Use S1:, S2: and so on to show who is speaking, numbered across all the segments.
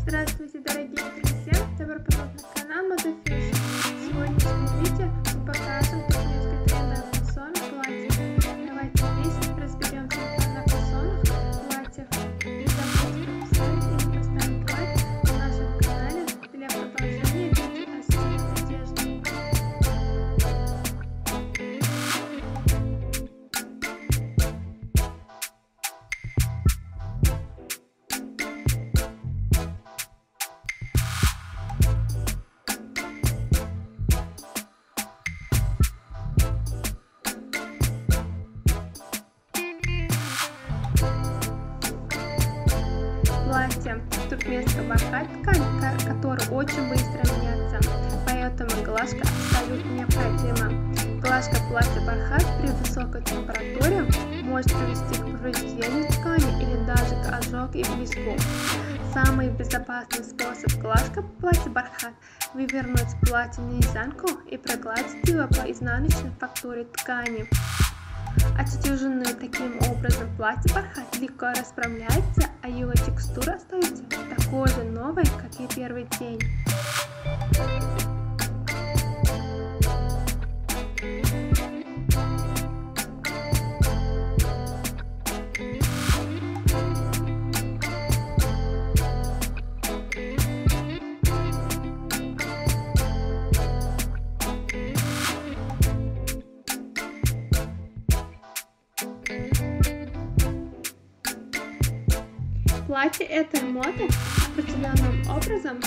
S1: Здравствуйте, дорогие друзья! Добро пожаловать на канал Moda Fashion. В сегодняшнем видео мы покажем турецкие трендовые фасоны платьев. Давайте вместе разберемся на фасонах платьев. Не забудьте подписаться и поставить лайк на нашем канале для продолжения видео о стиле одежды. Платье туркменская бархат ткань, которая очень быстро меняется, поэтому глажка абсолютно необходима. Глажка платья бархат при высокой температуре может привести к повреждению ткани или даже к ожогу и блеску. Самый безопасный способ глажка платья бархат – вывернуть платье наизнанку и прогладить его по изнаночной фактуре ткани. Отстеженное таким образом платье бархат легко расправляется, а его текстура остается такой же новой, как и первый день. Платье этой моды определенным образом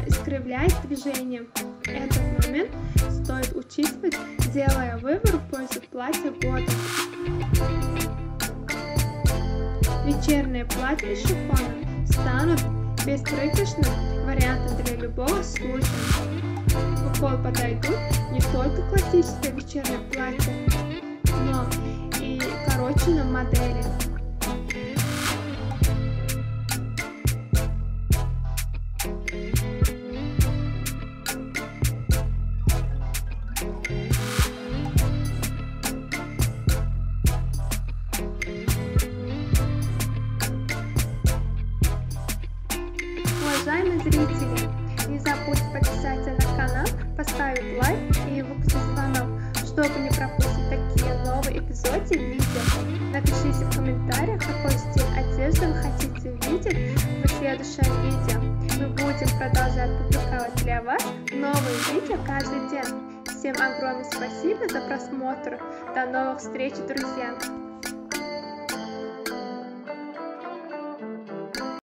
S1: искривляет движение. Этот момент стоит учитывать, делая выбор в пользу платья года. Вечерние платья из шифона станут беспроигрышным вариантом для любого случая. В укол подойдут не только классическое вечернее платье, но и укороченные модели. Уважаемые зрители, не забудьте подписаться на канал, поставить лайк и выключить звонок, чтобы не пропустить такие новые эпизоды видео. Напишите в комментариях, какой стиль одежды вы хотите видеть в следующем видео. Мы будем продолжать публиковать для вас новые видео каждый день. Всем огромное спасибо за просмотр. До новых встреч, друзья!